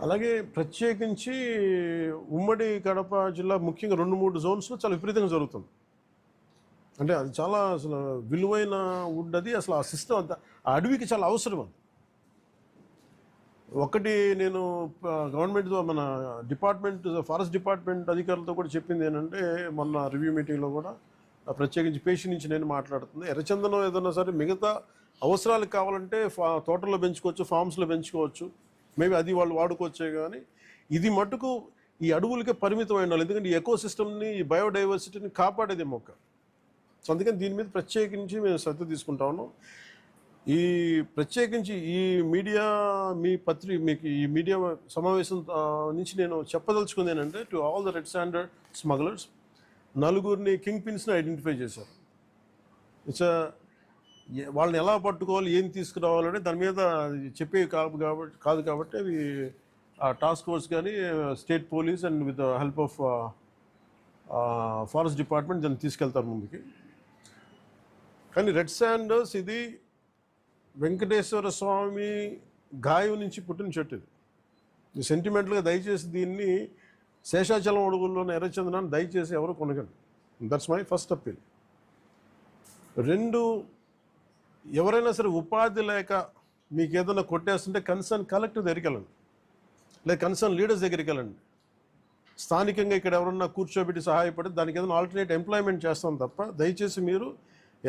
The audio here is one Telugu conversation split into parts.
అలాగే ప్రత్యేకించి ఉమ్మడి కడప జిల్లా ముఖ్యంగా 2-3 జోన్స్లో చాలా విపరీతంగా జరుగుతుంది. అంటే అది చాలా అసలు విలువైన వుడ్, అది అసలు ఆ సిస్టమ్ అంతా ఆ అడవికి చాలా అవసరం. అది ఒకటి నేను గవర్నమెంట్ మన డిపార్ట్మెంట్ ఫారెస్ట్ డిపార్ట్మెంట్ అధికారులతో కూడా చెప్పింది ఏంటంటే, మొన్న రివ్యూ మీటింగ్లో కూడా ప్రత్యేకించి పేషి నుంచి నేను మాట్లాడుతుంది, ఎర్రచందనం ఏదన్నా సరే మిగతా అవసరాలకు కావాలంటే తోటల్లో పెంచుకోవచ్చు, ఫామ్స్లో పెంచుకోవచ్చు, మేబీ అది వాళ్ళు వాడుకోవచ్చే. కానీ ఇది మటుకు ఈ అడవులకే పరిమితమైన వాళ్ళు, ఎందుకంటే ఈ ఎకో సిస్టమ్ని, ఈ బయోడైవర్సిటీని కాపాడేది మొక్క. సో అందుకని దీని మీద ప్రత్యేకించి మేము శ్రద్ధ తీసుకుంటా ఉన్నాం. ఈ ప్రత్యేకించి ఈ మీడియా మీకు ఈ మీడియా సమావేశం నుంచి నేను చెప్పదలుచుకుంది ఏంటంటే, to all the red sander smugglers, 4 కింగ్ పిన్స్ని ఐడెంటిఫై చేశారు. వాళ్ళని ఎలా పట్టుకోవాలి, ఏం తీసుకురావాలంటే దాని మీద చెప్పే కాదు కాబట్టి అవి ఆ టాస్క్ ఫోర్స్ కానీ state police and with the help of forest department దాన్ని తీసుకెళ్తారు ముందుకి. కానీ రెడ్ శాండర్స్ ఇది వెంకటేశ్వర స్వామి గాయం నుంచి పుట్టిన చెట్టు. ఇది సెంటిమెంటల్గా దయచేసి దీన్ని శేషాచలం అడుగుల్లోని ఎర్రచందనాన్ని దయచేసి ఎవరు కొనగండి. That's my first appeal. 2, ఎవరైనా సరే ఉపాధి లేక మీకు ఏదైనా కొట్టేస్తుంటే కన్సర్న్ కలెక్టర్ దగ్గరికి వెళ్ళండి, లేదా కన్సర్న్ లీడర్స్ దగ్గరికి వెళ్ళండి. స్థానికంగా ఇక్కడ ఎవరన్నా కూర్చోబెట్టి సహాయపడి దానికి ఏదైనా ఆల్టర్నేట్ ఎంప్లాయ్మెంట్ చేస్తాం తప్ప దయచేసి మీరు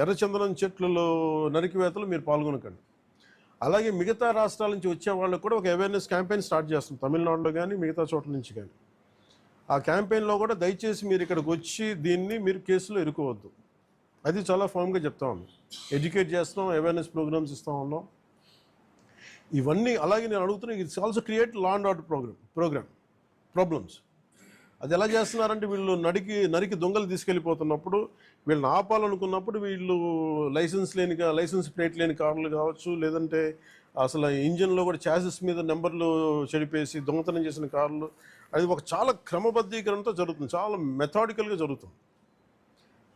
ఎర్రచందనం చెట్లలో నరికివేతలు మీరు పాల్గొనకండి. అలాగే మిగతా రాష్ట్రాల నుంచి వచ్చే వాళ్ళకు కూడా ఒక అవేర్నెస్ క్యాంపెయిన్ స్టార్ట్ చేస్తాం, తమిళనాడులో కానీ మిగతా చోట్ల నుంచి కానీ. ఆ క్యాంపెయిన్లో కూడా దయచేసి మీరు ఇక్కడికి వచ్చి దీన్ని మీరు కేసులో ఇరుకోవద్దు, అది చాలా ఫామ్గా చెప్తా ఉన్నాం. ఎడ్యుకేట్ చేస్తున్నాం, అవేర్నెస్ ప్రోగ్రామ్స్ ఇస్తూ ఉన్నాం, ఇవన్నీ. అలాగే నేను అడుగుతున్నా, it's also create law and order problems. అది ఎలా చేస్తున్నారంటే, వీళ్ళు నరికి దొంగలు తీసుకెళ్ళిపోతున్నప్పుడు వీళ్ళని ఆపాలనుకున్నప్పుడు వీళ్ళు లైసెన్స్ ప్లేట్ లేని కార్లు కావచ్చు, లేదంటే అసలు ఇంజిన్లో కూడా చాసిస్ మీద నెంబర్లు చెడిపేసి దొంగతనం చేసిన కార్లు, అది ఒక చాలా క్రమబద్ధీకరణతో జరుగుతుంది, చాలా మెథాడికల్గా జరుగుతుంది.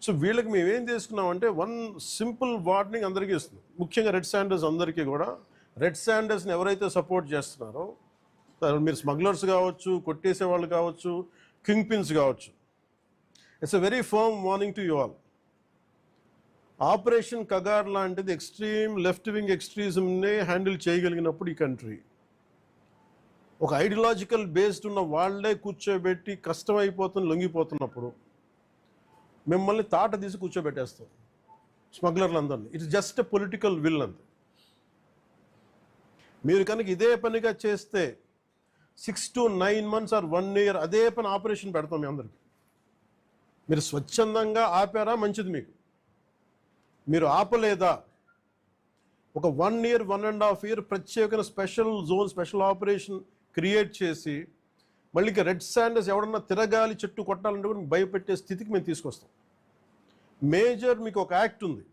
సో వీళ్ళకి మేమేం చేసుకున్నామంటే, 1 సింపుల్ వార్నింగ్ అందరికీ ఇస్తుంది, ముఖ్యంగా రెడ్ శాండర్స్ అందరికీ కూడా. రెడ్ శాండర్స్ని ఎవరైతే సపోర్ట్ చేస్తున్నారో, మీరు స్మగ్లర్స్ కావచ్చు, కొట్టేసే వాళ్ళు కావచ్చు, కింగ్ పిన్స్ కావచ్చు, it's a very firm warning to you all. Operation Kagar లాంటిది ఎక్స్ట్రీమ్ లెఫ్ట్ వింగ్ ఎక్స్ట్రీజంనే హ్యాండిల్ చేయగలిగినప్పుడు ఈ కంట్రీ, ఒక ఐడియాలజికల్ బేస్డ్ ఉన్న వాళ్ళే కూర్చోబెట్టి కష్టమైపోతుంది లొంగిపోతున్నప్పుడు మిమ్మల్ని తాట తీసి కూర్చోబెట్టేస్తాం స్మగ్లర్లందరినీ. It's just a political will అంతే. మీరు కనుక ఇదే పనిగా చేస్తే 6 to 9 months or 1 year అదే పని ఆపరేషన్ పెడతాం మీ అందరికి. మీరు స్వచ్ఛందంగా ఆపారా మంచిది, మీరు ఆపలేదా ఒక 1 year 1.5 year ప్రత్యేకమైన special zone, special operation create చేసి మళ్ళీ ఇంకా రెడ్ శాండర్స్ ఎవడన్నా తిరగాలి, చెట్టు కొట్టాలంటే కూడా భయపెట్టే స్థితికి మేము తీసుకొస్తాం. మేజర్ మీకు ఒక యాక్ట్ ఉంది,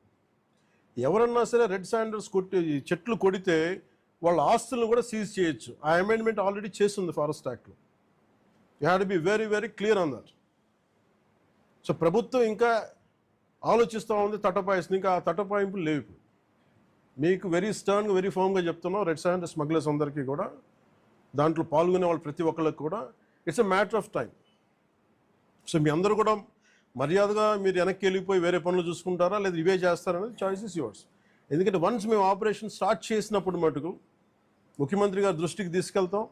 ఎవరన్నా సరే రెడ్ శాండర్స్ చెట్లు కొడితే వాళ్ళ ఆస్తులను కూడా సీజ్ చేయొచ్చు. ఆ అమెండ్మెంట్ ఆల్రెడీ చేస్తుంది ఫారెస్ట్ యాక్ట్లో. You have to be very very clear on that. So ప్రభుత్వం ఇంకా ఆలోచిస్తూ ఉంది, తటపాయిస్తుంది, ఇంకా ఆ తటపాయింపులు లేవు. మీకు వెరీ స్టర్న్గా, వెరీ ఫర్మ్గా చెప్తున్నాం, రెడ్ శాండర్ స్మగ్లర్స్ అందరికీ కూడా, దాంట్లో పాల్గొనే వాళ్ళు ప్రతి ఒక్కళ్ళకి కూడా it's a matter of time. So మీ అందరూ కూడా మర్యాదగా మీరు వెనక్కి వెళ్ళిపోయి వేరే పనులు చూసుకుంటారా లేదా ఇవే చేస్తారనేది చాయిస్ ఇస్ యువర్స్. ఎందుకంటే వన్స్ మేము ఆపరేషన్ స్టార్ట్ చేసినప్పుడు మటుకు ముఖ్యమంత్రి గారి దృష్టికి తీసుకెళ్తాం,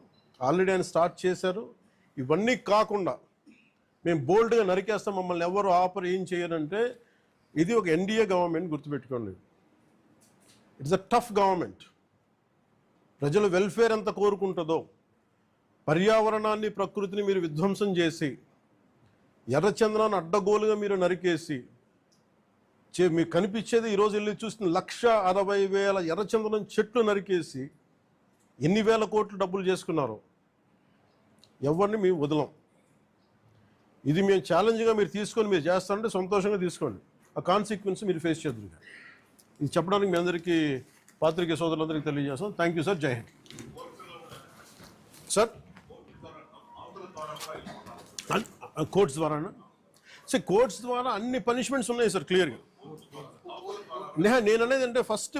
ఆల్రెడీ ఆయన స్టార్ట్ చేశారు. ఇవన్నీ కాకుండా మేము బోల్డ్గా నరికేస్తాం, మమ్మల్ని ఎవరు ఏం చేయరంటే, ఇది ఒక ఎన్డీఏ గవర్నమెంట్, గుర్తుపెట్టుకోండి. It's a tough government. ప్రజల వెల్ఫేర్ ఎంత కోరుకుంటుందో, పర్యావరణాన్ని, ప్రకృతిని మీరు విధ్వంసం చేసి, ఎర్రచందనాన్ని అడ్డగోలుగా మీరు నరికేసి, మీకు కనిపించేది ఈరోజు వెళ్ళి చూస్తున్న 1,60,000 ఎర్రచందనం చెట్లు నరికేసి ఎన్ని వేల కోట్లు డబ్బులు చేసుకున్నారో, ఎవరిని మేము వదలం. ఇది మేము ఛాలెంజ్గా మీరు తీసుకొని మీరు చేస్తారంటే సంతోషంగా తీసుకోండి, ఆ కాన్సిక్వెన్స్ మీరు ఫేస్ చేద్దరు. ఇది చెప్పడానికి మీ అందరికీ, పాత్రికేయ సోదరులందరికీ తెలియజేస్తాం. Thank you sir. Jai Hind sir. Courts ద్వారానా సార్? కోర్ట్స్ ద్వారా అన్ని పనిష్మెంట్స్ ఉన్నాయి సార్ క్లియర్గా. నేను అనేది అంటే ఫస్ట్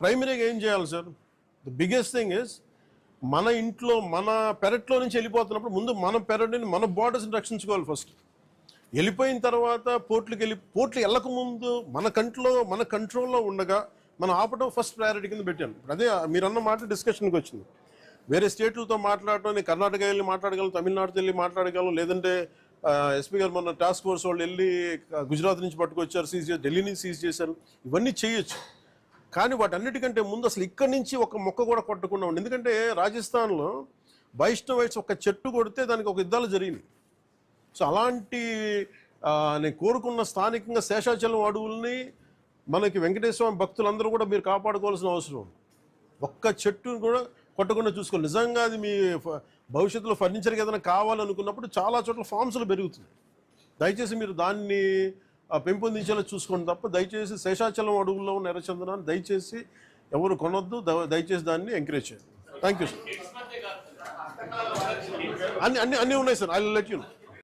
ప్రైమరీగా ఏం చేయాలి sir? The biggest thing is మన ఇంట్లో మన పెరట్లో నుంచి వెళ్ళిపోతున్నప్పుడు ముందు మన పెరటిని మన బార్డర్స్ని రక్షించుకోవాలి ఫస్ట్. వెళ్ళిపోయిన తర్వాత పోర్ట్లు వెళ్ళక ముందు మన కంట్రోల్లో ఉండగా మనం ఆపడం ఫస్ట్ ప్రయారిటీ కింద పెట్టాను. అదే మీరు అన్న మాట డిస్కషన్కి వచ్చింది. వేరే స్టేట్లతో మాట్లాడటం, నేను కర్ణాటక వెళ్ళి మాట్లాడగలను, తమిళనాడుతో వెళ్ళి మాట్లాడగలను, లేదంటే ఎస్పీ గారు మొన్న టాస్క్ ఫోర్స్ వాళ్ళు వెళ్ళి గుజరాత్ నుంచి పట్టుకొచ్చారు, సీజ్ చేసి ఢిల్లీ నుంచి సీజ్ చేశారు, ఇవన్నీ చేయొచ్చు. కానీ వాటన్నిటికంటే ముందు అసలు ఇక్కడి నుంచి ఒక మొక్క కూడా కొట్టకుండా ఉండి, ఎందుకంటే రాజస్థాన్లో వైష్ణవైట్స్ ఒక చెట్టు కొడితే దానికి ఒక యుద్ధాలు జరిగినాయి. సో అలాంటి నేను కోరుకున్న స్థానికంగా శేషాచలం అడవుల్ని మనకి వెంకటేశ్వర భక్తులందరూ కూడా మీరు కాపాడుకోవాల్సిన అవసరం ఉంది. ఒక్క చెట్టును కూడా కొట్టకుండా చూసుకోవాలి. నిజంగా అది మీ భవిష్యత్తులో ఫర్నిచర్కి ఏదైనా కావాలనుకున్నప్పుడు చాలా చోట్ల ఫామ్స్లు పెరుగుతుంది. దయచేసి మీరు దాన్ని పెంపొందించేలా చూసుకోండి తప్ప దయచేసి శేషాచలం అడవుల్లో ఉన్న ఎర్రచందనాన్ని దయచేసి ఎవరు కొనొద్దు, దయచేసి దాన్ని ఎంకరేజ్ చేయండి. Thank you sir. అన్నీ ఉన్నాయి sir, I will let you know.